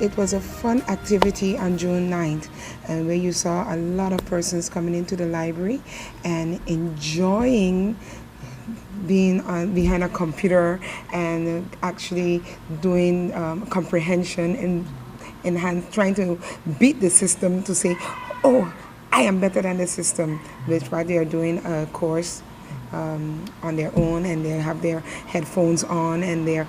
it was a fun activity on June 9th, where you saw a lot of persons coming into the library and enjoying being behind a computer and actually doing comprehension in hand, trying to beat the system to say, oh, I am better than the system, which while they are doing a course on their own, and they have their headphones on and they're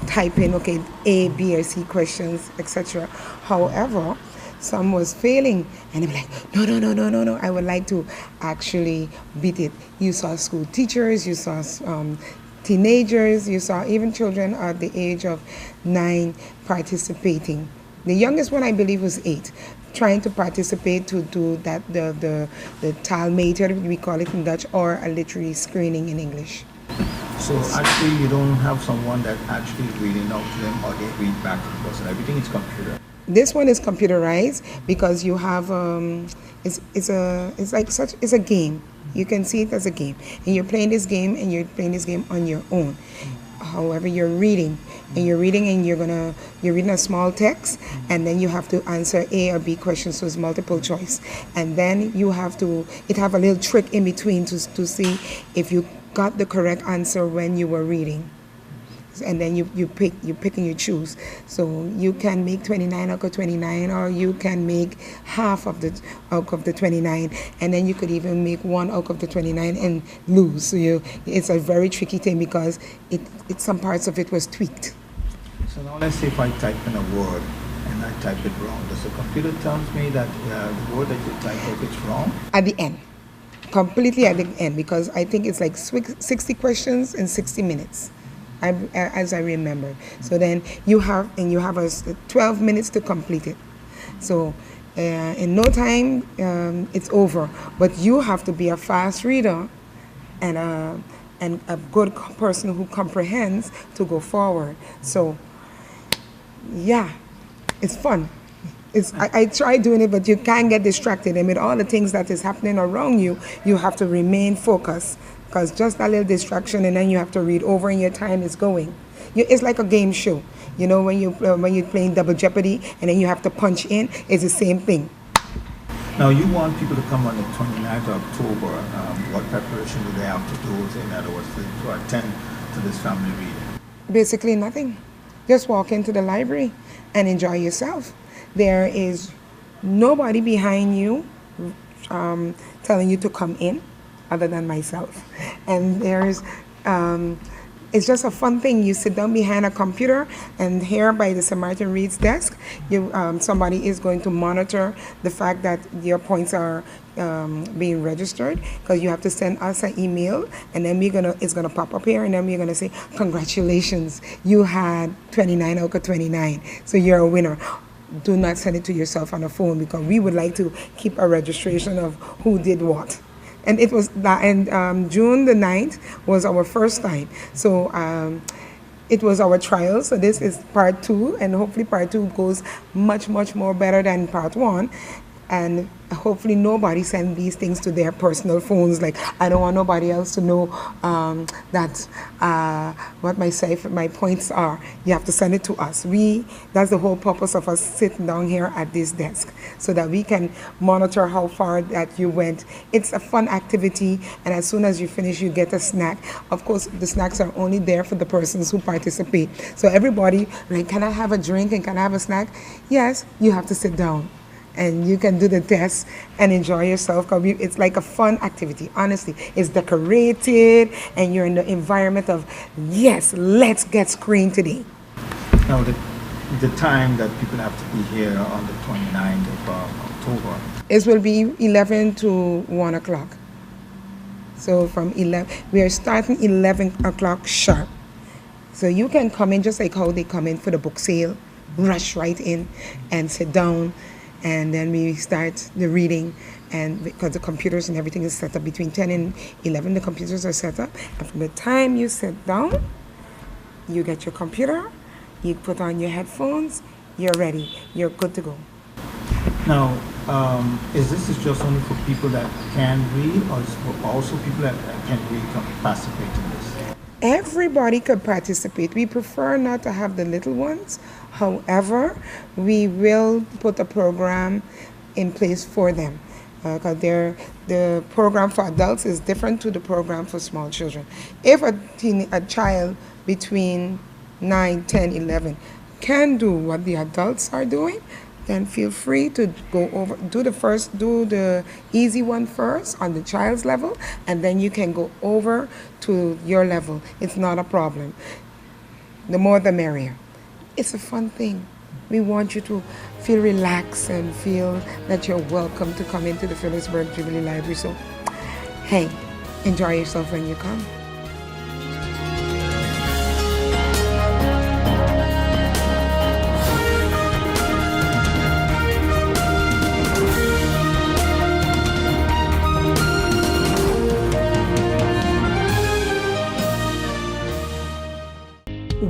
typing, okay, A, B, or C questions, etc. However, some was failing, and they were like, no, I would like to actually beat it. You saw school teachers, you saw teenagers, you saw even children at the age of 9 participating. The youngest one, I believe, was 8, trying to participate to do that, the taalmeter, we call it in Dutch, or a literary screening in English. So actually you don't have someone that actually reading out to them, or they read back to the person. Everything is computer. This one is computerized because you have it's a game. You can see it as a game, and you're playing this game on your own. However, you're reading and you're reading a small text, and then you have to answer A or B questions, so it's multiple choice. And then it have a little trick in between to see if you got the correct answer when you were reading. And then you pick and you choose. So you can make 29 out of 29, or you can make half of the out of the 29, and then you could even make 1 out of the 29 and lose. So it's a very tricky thing because some parts of it was tweaked. So now let's say if I type in a word and I type it wrong, does the computer tell me that the word that you type out is wrong? At the end. Completely at the end, because I think it's like 60 questions in 60 minutes. As I remember. So then you have 12 minutes to complete it. So in no time it's over. But you have to be a fast reader and a good person who comprehends to go forward. So yeah, it's fun. I try doing it, but you can't get distracted. And with all the things that is happening around you, you have to remain focused. Because just a little distraction, and then you have to read over, and your time is going. It's like a game show. You know, when you're playing Double Jeopardy, and then you have to punch in. It's the same thing. Now, you want people to come on the 29th of October. What preparation do they have to do, in other words, to attend to this family reading? Basically nothing. Just walk into the library and enjoy yourself. There is nobody behind you telling you to come in, other than myself. And it's just a fun thing. You sit down behind a computer, and here by the Samaritan Reads desk, somebody is going to monitor the fact that your points are being registered, because you have to send us an email, and then it's gonna pop up here, and then we're gonna say, congratulations, you had 29 out of 29, so you're a winner. Do not send it to yourself on the phone, because we would like to keep a registration of who did what. And it was June the 9th was our first time. So it was our trial. So this is part 2, and hopefully part 2 goes much more better than part 1. And hopefully nobody send these things to their personal phones. Like, I don't want nobody else to know what my points are. You have to send it to us. That's the whole purpose of us sitting down here at this desk, so that we can monitor how far that you went. It's a fun activity, and as soon as you finish, you get a snack. Of course, the snacks are only there for the persons who participate. So everybody, like, can I have a drink and can I have a snack? Yes, you have to sit down. And you can do the test and enjoy yourself. It's like a fun activity, honestly. It's decorated, and you're in the environment of, yes, let's get screened today. Now, the time that people have to be here on the 29th of October? It will be 11 to 1 o'clock. So from 11, we are starting 11 o'clock sharp. So you can come in just like how they come in for the book sale, rush right in and sit down. And then we start the reading, and because the computers and everything is set up between 10 and 11, the computers are set up. And from the time you sit down, you get your computer, you put on your headphones, you're ready, you're good to go. Now, is this just only for people that can read, or is it for also people that can read can participate in this? Everybody could participate. We prefer not to have the little ones. However, we will put a program in place for them because the program for adults is different to the program for small children. If a child between 9, 10, 11 can do what the adults are doing, then feel free to go over, do the easy one first on the child's level, and then you can go over to your level. It's not a problem. The more the merrier. It's a fun thing. We want you to feel relaxed and feel that you're welcome to come into the Phillipsburg Jubilee Library. So, hey, enjoy yourself when you come.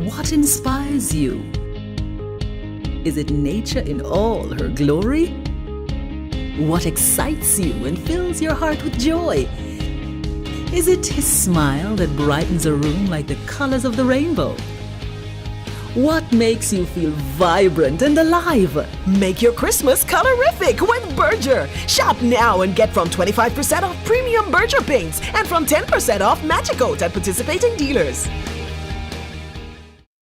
What inspires you? Is it nature in all her glory? What excites you and fills your heart with joy? Is it his smile that brightens a room like the colors of the rainbow? What makes you feel vibrant and alive? Make your Christmas colorific with Berger. Shop now and get from 25% off premium Berger paints and from 10% off Magic Coat at participating dealers.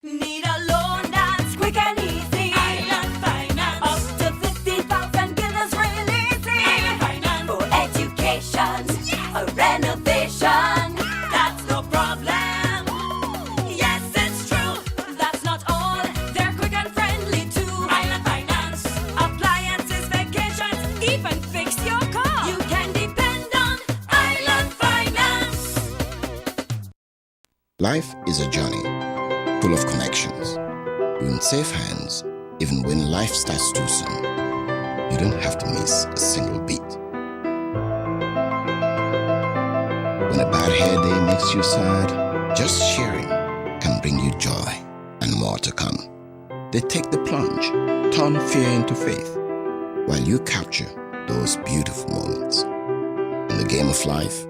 Need a loan that's quick and easy. Island Finance. Up to 50,000 guineas real easy. Island Finance. For education, a renovation. That's no problem. Yes, it's true. That's not all. They're quick and friendly too. Island Finance. Appliances, vacations, even fix your car. You can depend on Island Finance. Life is a journey full of connections. You're in safe hands, even when life starts too soon. You don't have to miss a single beat. When a bad hair day makes you sad, just sharing can bring you joy and more to come. They take the plunge, turn fear into faith, while you capture those beautiful moments. In the game of life,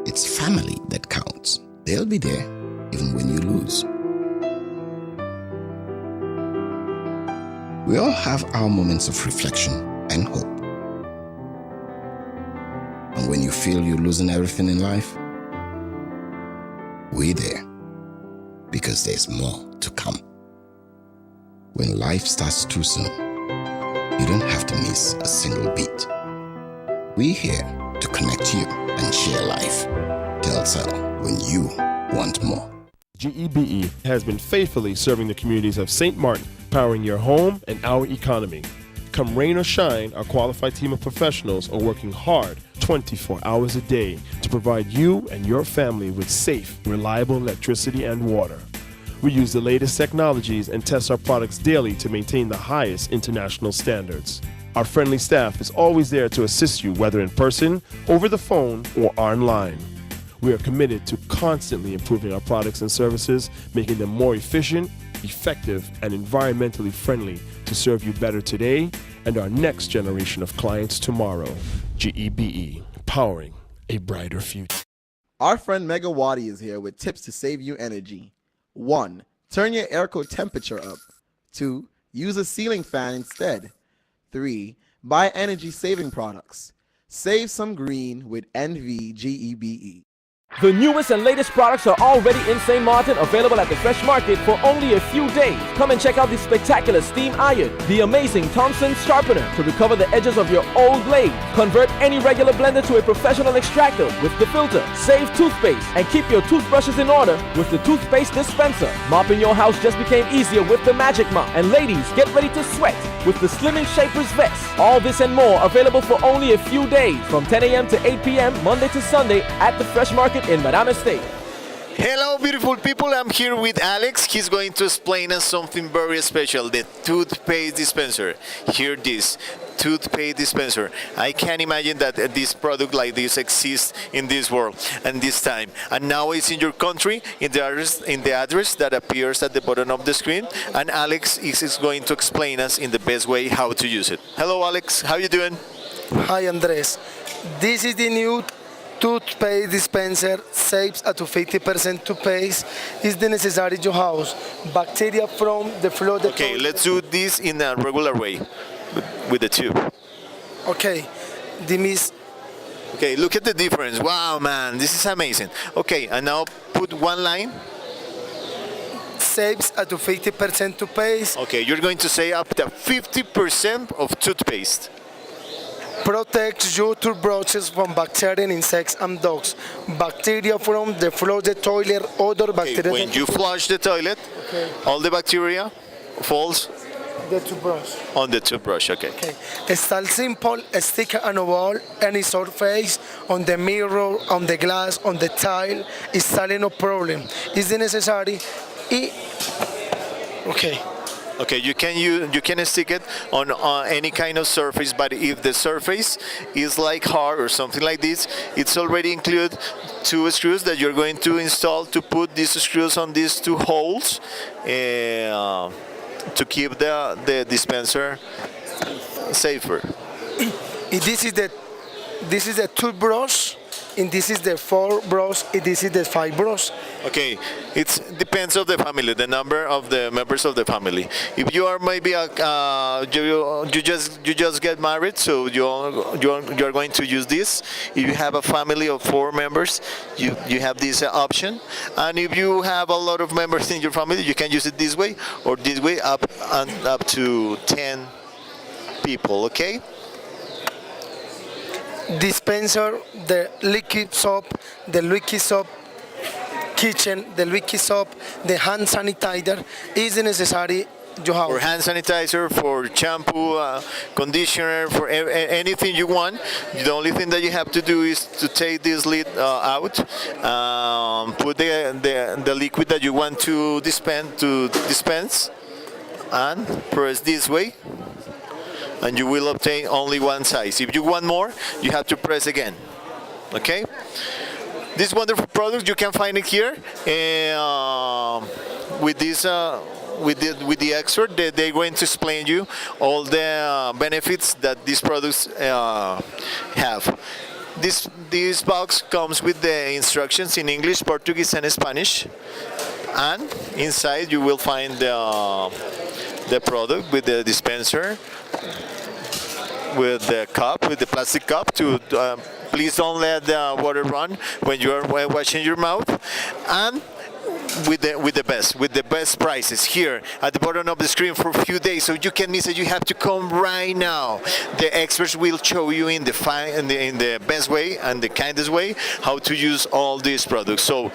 it's family that counts. They'll be there even when you lose. We all have our moments of reflection and hope. And when you feel you're losing everything in life, we're there because there's more to come. When life starts too soon, you don't have to miss a single beat. We're here to connect you and share life. Telcel, when you want more. GEBE has been faithfully serving the communities of St. Martin, powering your home and our economy. Come rain or shine, our qualified team of professionals are working hard 24 hours a day to provide you and your family with safe, reliable electricity and water. We use the latest technologies and test our products daily to maintain the highest international standards. Our friendly staff is always there to assist you, whether in person, over the phone, or online. We are committed to constantly improving our products and services, making them more efficient, effective, and environmentally friendly to serve you better today and our next generation of clients tomorrow. GEBE, powering a brighter future. Our friend Megawati is here with tips to save you energy. 1. Turn your airco temperature up. 2. Use a ceiling fan instead. 3. Buy energy-saving products. Save some green with NVGEBE. The newest and latest products are already in St. Martin, available at the Fresh Market for only a few days. Come and check out the spectacular steam iron, the amazing Thompson sharpener to recover the edges of your old blade. Convert any regular blender to a professional extractor with the filter. Save toothpaste and keep your toothbrushes in order with the toothpaste dispenser. Mopping your house just became easier with the Magic Mop. And ladies, get ready to sweat with the Slimming Shapers vest. All this and more available for only a few days from 10 a.m. to 8 p.m. Monday to Sunday at the Fresh Market in Madame Estate. Hello, beautiful people. I'm here with Alex. He's going to explain us something very special, the toothpaste dispenser. Hear this, toothpaste dispenser. I can't imagine that this product like this exists in this world and this time. And now it's in your country, in the address that appears at the bottom of the screen. And Alex is going to explain us in the best way how to use it. Hello, Alex. How you doing? Hi, Andres. This is the new toothpaste dispenser saves up to 50% toothpaste. Is the necessary to house bacteria from the floor. Okay, let's do this in a regular way with the tube. Okay, the miss. Okay, look at the difference. Wow, man, this is amazing. Okay, and now put one line. Saves up to 50% toothpaste. Okay, you're going to say up to 50% of toothpaste. Protects your toothbrushes from bacteria, insects, and dogs. Bacteria from the floor, the toilet, other bacteria. When you flush the toilet, all the bacteria falls the toothbrush. On the toothbrush, okay. It's simple, stick on a wall, any surface, on the mirror, on the glass, on the tile, it's no problem. Is it necessary? Okay. Okay, you can stick it on any kind of surface, but if the surface is like hard or something like this, it's already included 2 screws that you're going to install to put these screws on these 2 holes to keep the dispenser safer. This is the toothbrush, and this is the 4 brush, and this is the 5 brush. Okay, it depends of the family, the number of the members of the family. If you are maybe you just get married, so you're going to use this. If you have a family of 4 members, you have this option. And if you have a lot of members in your family, you can use it this way or this way up to 10 people. Okay. Dispenser, the liquid soap kitchen, the liquid soap, the hand sanitizer is necessary. For hand sanitizer, for shampoo, conditioner, for anything you want. The only thing that you have to do is to take this lid out, put the liquid that you want to dispense, and press this way. And you will obtain only one size. If you want more, you have to press again. Okay? This wonderful product, you can find it here with this with the expert. They're going to explain you all the benefits that these products have. This box comes with the instructions in English, Portuguese, and Spanish. And inside you will find the product with the dispenser, with the cup, with the plastic cup to please don't let the water run when you are washing your mouth, and with the best prices here at the bottom of the screen for a few days, so you can miss it. You have to come right now. The experts will show you in the best way and the kindest way how to use all these products. So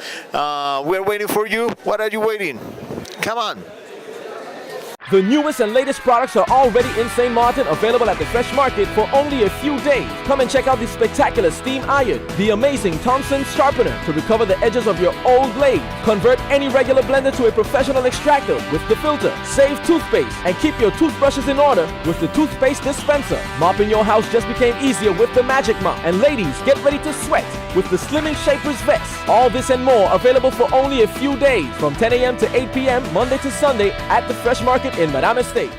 we're waiting for you. What are you waiting? Come on. The newest and latest products are already in St. Martin, available at the Fresh Market for only a few days. Come and check out the spectacular steam iron, the amazing Thompson sharpener to recover the edges of your old blade. Convert any regular blender to a professional extractor with the filter. Save toothpaste and keep your toothbrushes in order with the toothpaste dispenser. Mopping your house just became easier with the Magic Mop. And ladies, get ready to sweat with the Slimming Shapers Vest. All this and more available for only a few days from 10 a.m. to 8 p.m. Monday to Sunday at the Fresh Market in Madame Estate.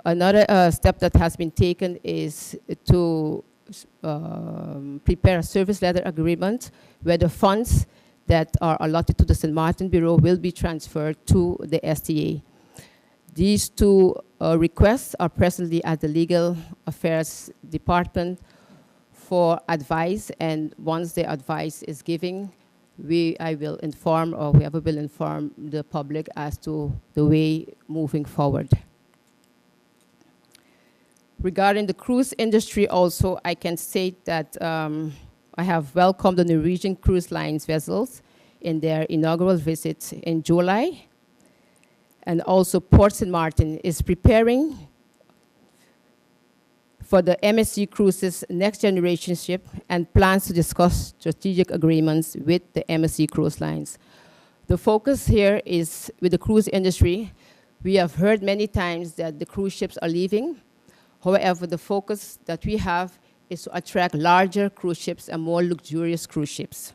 Another step that has been taken is to prepare a service letter agreement where the funds that are allotted to the St. Martin Bureau will be transferred to the STA. These 2 requests are presently at the Legal Affairs Department for advice, and once the advice is given, I will inform, or whoever will inform the public as to the way moving forward. Regarding the cruise industry also, I can state that I have welcomed the Norwegian Cruise Lines vessels in their inaugural visit in July. And also Port St. Martin is preparing for the MSC Cruises next generation ship and plans to discuss strategic agreements with the MSC Cruise Lines. The focus here is with the cruise industry. We have heard many times that the cruise ships are leaving. However, the focus that we have is to attract larger cruise ships and more luxurious cruise ships.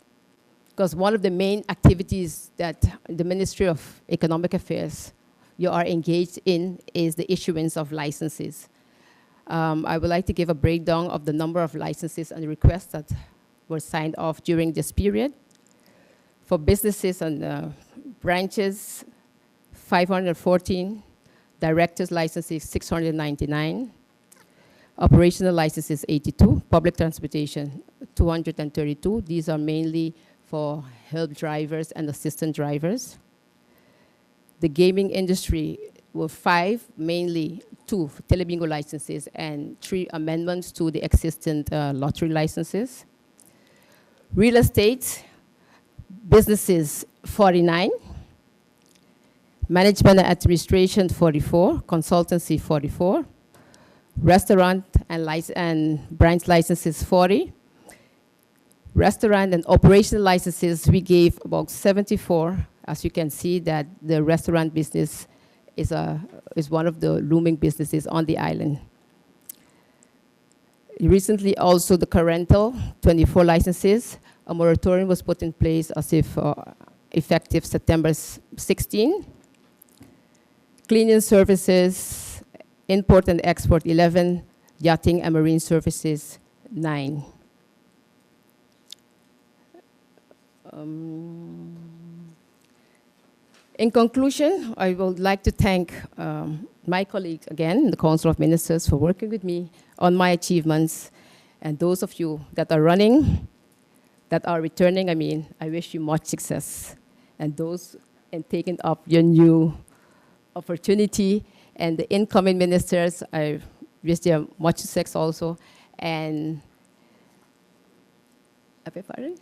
Because one of the main activities that the Ministry of Economic Affairs you are engaged in is the issuance of licenses. I would like to give a breakdown of the number of licenses and requests that were signed off during this period. For businesses and branches, 514. Directors' licenses, 699. Operational licenses, 82. Public transportation, 232. These are mainly for help drivers and assistant drivers. The gaming industry were 5, mainly 2 telebingo licenses and 3 amendments to the existing lottery licenses. Real estate, businesses, 49. Management and administration, 44. Consultancy, 44. Restaurant and branch licenses, 40. Restaurant and operational licenses, we gave about 74. As you can see, that the restaurant business is one of the looming businesses on the island. Recently, also the car rental, 24 licenses. A moratorium was put in place as if effective September 16. Cleaning services, import and export, 11. Yachting and marine services, 9. In conclusion, I would like to thank my colleagues again, the Council of Ministers, for working with me on my achievements, and those of you that are running, that are returning, I wish you much success. And those in taking up your new opportunity, and the incoming ministers, I wish them much success also. And, I beg pardon?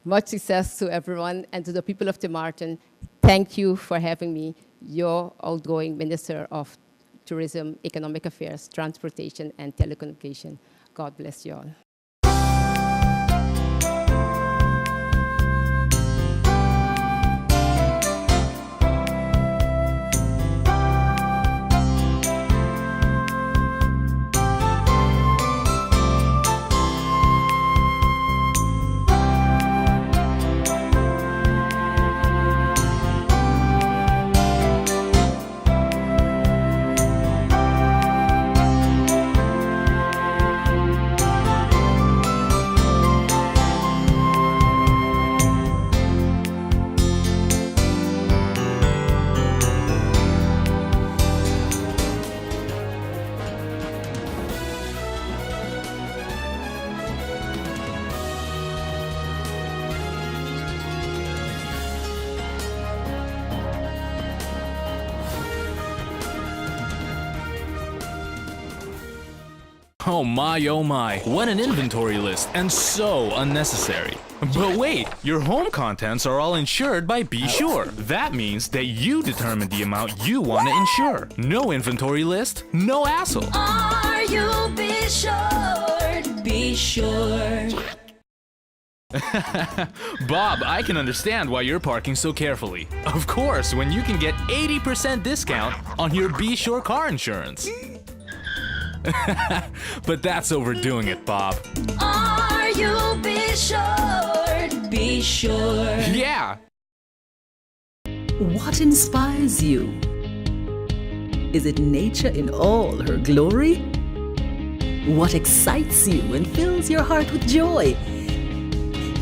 Much success to everyone, and to the people of Tim Martin. Thank you for having me, your outgoing Minister of Tourism, Economic Affairs, Transportation, and Telecommunication. God bless you all. Oh my, what an inventory list, and so unnecessary. But wait, your home contents are all insured by Be Sure. That means that you determine the amount you want to insure. No inventory list, no hassle. Are you Be Sure? Be Sure. Bob, I can understand why you're parking so carefully. Of course, when you can get 80% discount on your Be Sure car insurance. But that's overdoing it, Bob. Are you Be Sure? Be Sure. Yeah! What inspires you? Is it nature in all her glory? What excites you and fills your heart with joy?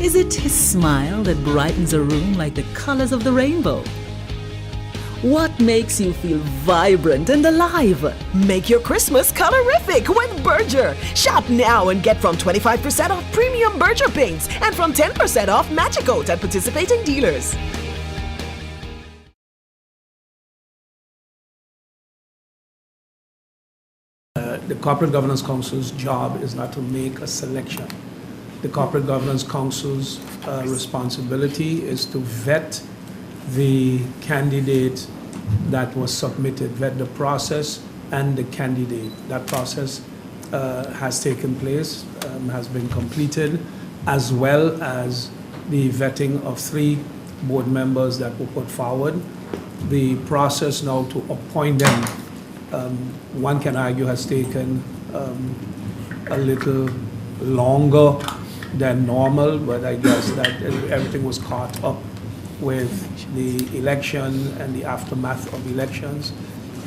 Is it his smile that brightens a room like the colors of the rainbow? What makes you feel vibrant and alive? Make your Christmas colorific with Berger. Shop now and get from 25% off premium Berger paints and from 10% off Magic Oat at participating dealers. The Corporate Governance Council's job is not to make a selection. The Corporate Governance Council's responsibility is to vet the candidate that was submitted, vet the process and the candidate. That process has taken place, has been completed, as well as the vetting of 3 board members that were put forward. The process now to appoint them, one can argue, has taken a little longer than normal, but I guess that everything was caught up with the election and the aftermath of elections.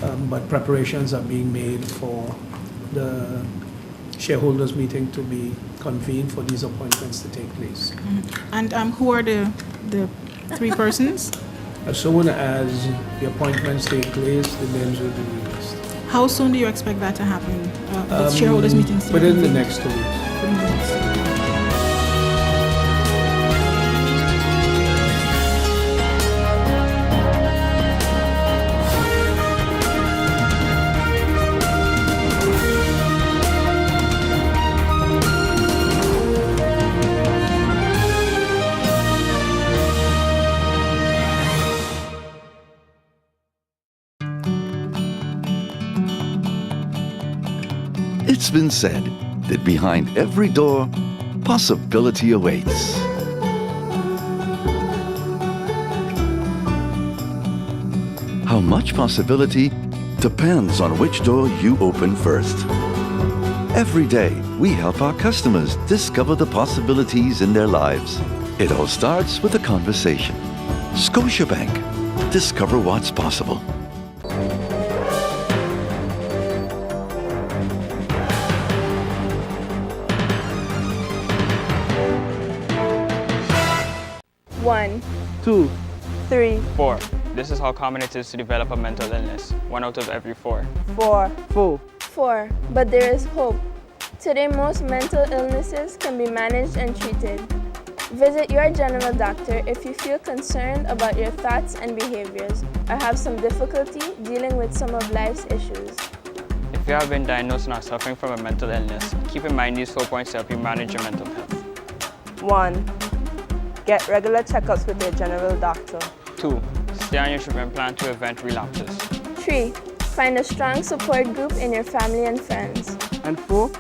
but preparations are being made for the shareholders meeting to be convened for these appointments to take place. And who are the three persons? As soon as the appointments take place, the names will be released. How soon do you expect that to happen? The shareholders meetings? Within the next 2 weeks. Within the next 2 weeks. It's been said that behind every door, possibility awaits. How much possibility depends on which door you open first. Every day, we help our customers discover the possibilities in their lives. It all starts with a conversation. Scotiabank. Discover what's possible. One, 2, 3, 4. This is how common it is to develop a mental illness. 1 out of every 4. 4, 4. 4. But there is hope. Today, most mental illnesses can be managed and treated. Visit your general doctor if you feel concerned about your thoughts and behaviors or have some difficulty dealing with some of life's issues. If you have been diagnosed and are suffering from a mental illness, keep in mind these 4 points to help you manage your mental health. 1. Get regular checkups with your general doctor. 2. Stay on your treatment plan to prevent relapses. 3. Find a strong support group in your family and friends. And 4.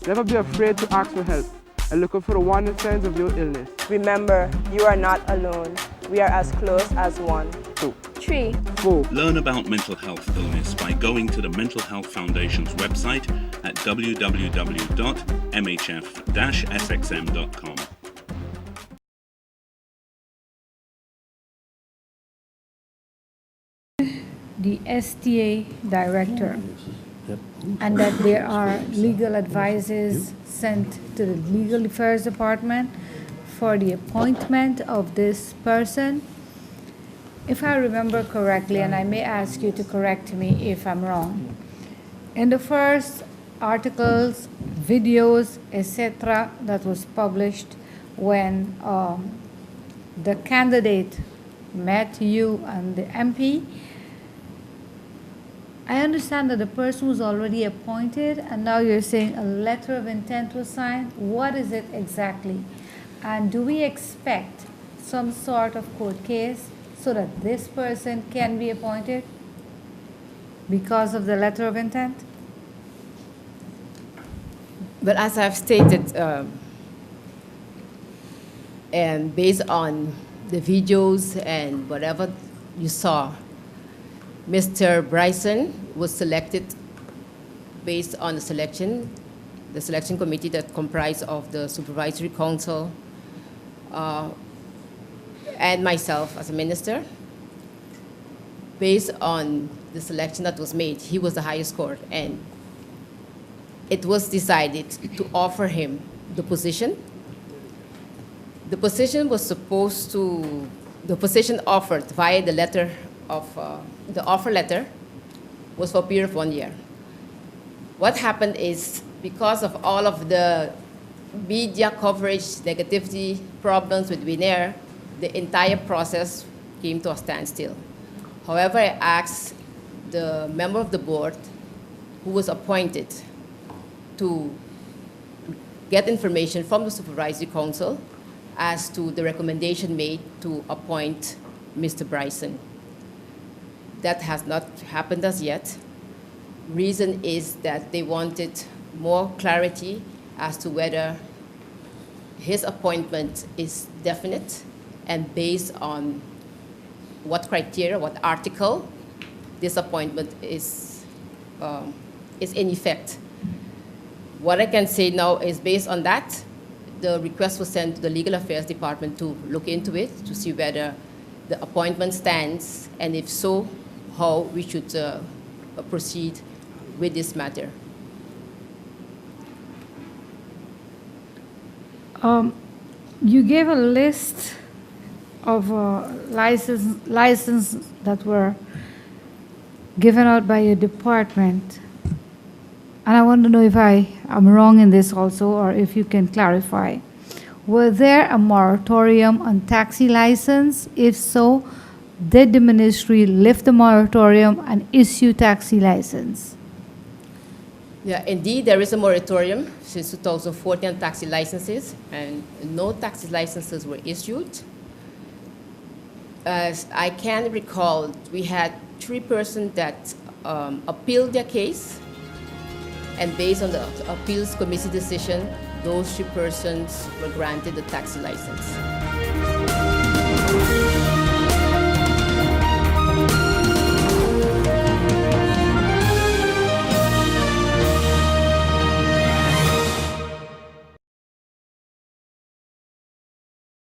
Never be afraid to ask for help and look out for the warning signs of your illness. Remember, you are not alone. We are as close as one. 2. 3. 4. Learn about mental health illness by going to the Mental Health Foundation's website at www.mhf-sxm.com. The STA director, and that there are legal advices sent to the Legal Affairs Department for the appointment of this person. If I remember correctly, and I may ask you to correct me if I'm wrong, in the first articles, videos, etc., that was published when the candidate met you and the MP, I understand that the person was already appointed, and now you're saying a letter of intent was signed. What is it exactly? And do we expect some sort of court case so that this person can be appointed because of the letter of intent? Well, as I've stated, and based on the videos and whatever you saw, Mr. Bryson was selected based on the selection committee that comprised of the Supervisory Council and myself as a minister. Based on the selection that was made, he was the highest scored, and it was decided to offer him the position. The position was supposed to, the position offered via the letter of, the offer letter was for a period of 1 year. What happened is, because of all of the media coverage, negativity, problems with Winair, the entire process came to a standstill. However, I asked the member of the board who was appointed to get information from the Supervisory Council as to the recommendation made to appoint Mr. Bryson. That has not happened as yet. Reason is that they wanted more clarity as to whether his appointment is definite and based on what criteria, what article this appointment is in effect. What I can say now is, based on that, the request was sent to the Legal Affairs Department to look into it, to see whether the appointment stands, and if so, how we should proceed with this matter. You gave a list of licenses that were given out by your department. And I want to know if I am wrong in this also, or if you can clarify. Were there a moratorium on taxi license? If so, did the ministry lift the moratorium and issue taxi license? Yeah, indeed, there is a moratorium since 2014 on taxi licenses, and no taxi licenses were issued. As I can recall, we had 3 persons that appealed their case, and based on the appeals committee decision, those 3 persons were granted the taxi license.